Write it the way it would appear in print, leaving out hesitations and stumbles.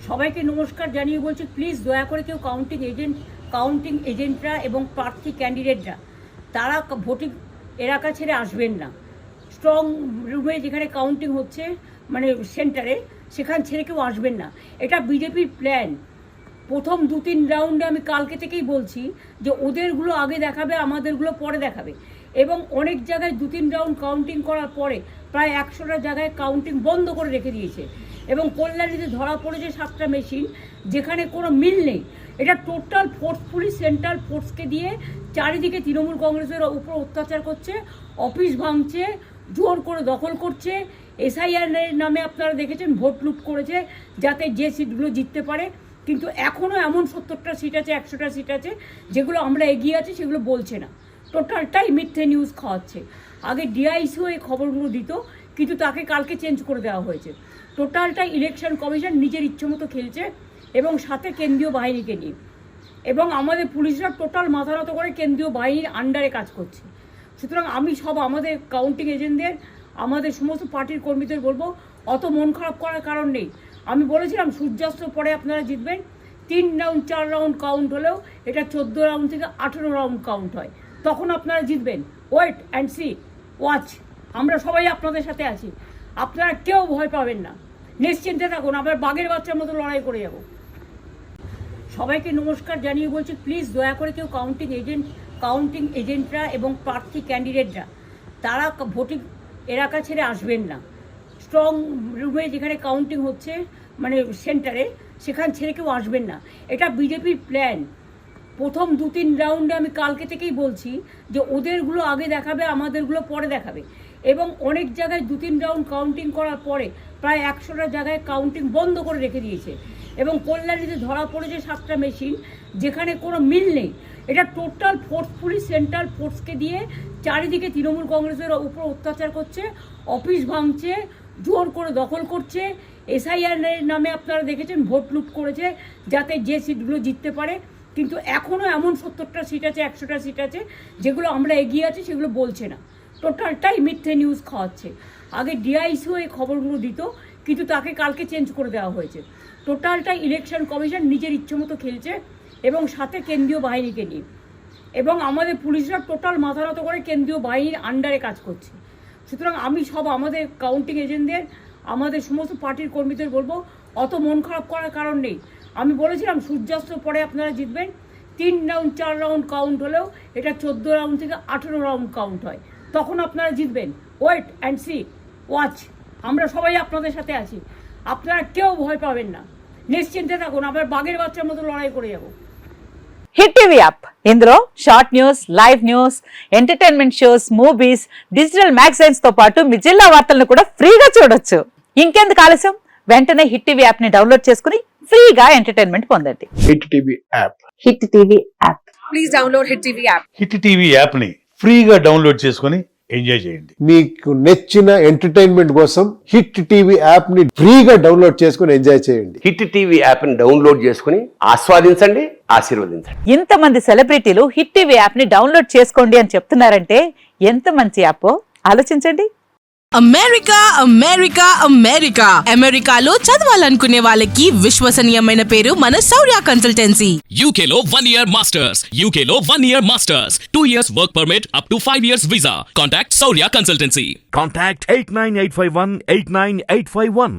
সবাইকে নমস্কার জানিয়ে বলছি, প্লিজ দয়া করে কেউ কাউন্টিং এজেন্টরা এবং প্রার্থী ক্যান্ডিডেটরা তারা ভোটিং এলাকা ছেড়ে আসবেন না। স্ট্রং রুমে যেখানে কাউন্টিং হচ্ছে মানে সেন্টারে, সেখান ছেড়ে কেউ আসবেন না। এটা বিজেপির প্ল্যান। প্রথম 2-3 রাউন্ডে আমি কালকে থেকেই বলছি যে ওদেরগুলো আগে দেখাবে, আমাদেরগুলো পরে দেখাবে। এবং অনেক জায়গায় 2-3 রাউন্ড কাউন্টিং করার পরে প্রায় 100টা জায়গায় কাউন্টিং বন্ধ করে রেখে দিয়েছে। এবং কল্যাণীতে ধরা পড়েছে 7টা মেশিন, যেখানে কোনো মিল নেই। এটা টোটাল ফোর্সফুলি সেন্ট্রাল ফোর্সকে দিয়ে চারিদিকে তৃণমূল কংগ্রেসের উপর অত্যাচার করছে, অফিস ভাঙছে, জোর করে দখল করছে। এসআইআর নামে আপনারা দেখেছেন ভোট লুট করেছে যাতে যে সিটগুলো জিততে পারে। কিন্তু এখনও এমন 70টা সিট আছে, 100টা সিট আছে যেগুলো আমরা এগিয়ে আছি, সেগুলো বলছে না। টোটালটাই মিথ্যে নিউজ খাওয়াচ্ছে। আগে ডিআইসিও এই খবরগুলো দিত, কিন্তু তাকে কালকে চেঞ্জ করে দেওয়া হয়েছে। টোটালটাই ইলেকশন কমিশন নিজের ইচ্ছেমতো খেলছে এবং সাথে কেন্দ্রীয় বাহিনীকে নিয়ে। এবং আমাদের পুলিশরা টোটাল মাথা নত করে কেন্দ্রীয় বাহিনীর আন্ডারে কাজ করছে। সুতরাং আমি আমাদের কাউন্টিং এজেন্টদের, আমাদের সমস্ত পার্টির কর্মীদের বলবো, অত মন খারাপ করার কারণ নেই। আমি বলেছিলাম সূর্যাস্ত পরে আপনারা জিতবেন। 3 রাউন্ড 4 রাউন্ড কাউন্ট হলেও এটা 14 রাউন্ড থেকে 18 রাউন্ড কাউন্ট হয়, তখন আপনারা জিতবেন। Wait and see, watch. আমরা সবাই আপনাদের সাথে আছি, আপনারা কেউ ভয় পাবেন না, নিশ্চিন্তে থাকুন। আমরা বাঘের বাচ্চার মতো লড়াই করে যাব। সবাইকে নমস্কার জানিয়ে বলছি, প্লিজ দয়া করে কেউ কাউন্টিং এজেন্টরা এবং প্রার্থী ক্যান্ডিডেটরা তারা ভোটিং এলাকা ছেড়ে আসবেন না। স্ট্রং রুমে যেখানে কাউন্টিং হচ্ছে মানে সেন্টারে, সেখান ছেড়ে কেউ আসবেন না। এটা বিজেপির প্ল্যান। প্রথম 2-3 রাউন্ডে আমি কালকে থেকেই বলছি যে ওদেরগুলো আগে দেখাবে, আমাদেরগুলো পরে দেখাবে। এবং অনেক জায়গায় 2-3 রাউন্ড কাউন্টিং করার পরে প্রায় 100টা জায়গায় কাউন্টিং বন্ধ করে রেখে দিয়েছে। এবং কল্যাণীতে ধরা পড়েছে 7টা মেশিন, যেখানে কোনো মিল নেই। এটা টোটাল ফোর্সফুলি সেন্ট্রাল ফোর্সকে দিয়ে চারিদিকে তৃণমূল কংগ্রেসের উপর অত্যাচার করছে, অফিস ভাঙছে, জোর করে দখল করছে। এসআইআর নামে আপনারা দেখেছেন ভোট লুট করেছে যাতে যে সিটগুলো জিততে পারে। কিন্তু এখনও এমন 70টা সিট আছে, 100টা সিট আছে যেগুলো আমরা এগিয়ে আছি, সেগুলো বলছে না। টোটালটাই মিথ্যে নিউজ খাওয়াচ্ছে। আগে ডিআইসিও এই খবরগুলো দিত, কিন্তু তাকে কালকে চেঞ্জ করে দেওয়া হয়েছে। টোটালটাই ইলেকশন কমিশন নিজের ইচ্ছেমতো খেলছে এবং সাথে কেন্দ্রীয় বাহিনীকে নিয়ে। এবং আমাদের পুলিশরা টোটাল মাথা নত করে কেন্দ্রীয় বাহিনীর আন্ডারে কাজ করছে। সুতরাং আমি আমাদের কাউন্টিং এজেন্টদের, আমাদের সমস্ত পার্টির কর্মীদের বলবো, অত মন খারাপ করার কারণ নেই। আমি বলেছিলাম সূর্যাস্ত পরে আপনারা জিতবেন। 3 রাউন্ড 4 রাউন্ড কাউন্ট হলেও এটা 14 রাউন্ড থেকে 18 রাউন্ড কাউন্ট হয়, তখন আপনারা জিতবেন। Wait and see, watch. আমরা সবাই আপনাদের সাথে আছি, আপনারা কেউ ভয় পাবেন না, নিশ্চিন্তে থাকুন। আমরা বাঘের বাচ্চার মতো লড়াই করে যাব। హిట్ టీవీ యాప్ ఇందులో short news, live news, entertainment shows, movies, digital magazines తో పాటు మీ జిల్లా వార్తలను కూడా ఫ్రీగా చూడొచ్చు. ఇంకెందుకు ఆలస్యం, వెంటనే హిట్ టీవీ యాప్ ని డౌన్లోడ్ చేసుకుని ఫ్రీగా ఎంటర్టైన్మెంట్ పొందండి. Hit TV app. Hit TV app. Please download hit TV app. Hit TV app ని ఫ్రీగా డౌన్లోడ్ చేసుకుని ఎంజాయ్ చేయండి. మీకు నచ్చిన ఎంటర్టైన్మెంట్ కోసం హిట్ టీవీ యాప్ ని ఫ్రీగా డౌన్లోడ్ చేసుకుని ఎంజాయ్ చేయండి. హిట్ టీవీ యాప్ ని డౌన్లోడ్ చేసుకుని ఆస్వాదించండి, ఆశీర్వదించండి. ఇంతమంది సెలబ్రిటీలు హిట్ టీవీ యాప్ ని డౌన్లోడ్ చేసుకోండి అని చెప్తున్నారంటే ఎంత మంచి యాప్ ఆలోచించండి. అమెరికా అమెరికా అమెరికా అమెరికాలో చదవాలనుకునే వాళ్ళకి విశ్వసనీయమైన పేరు మన శౌర్య కన్సల్టెన్సీ. UK లో 1 year masters. UK లో 1 year masters. 2 years work permit up to 5 years visa. Contact Saurya Consultancy. Contact 89851 89851.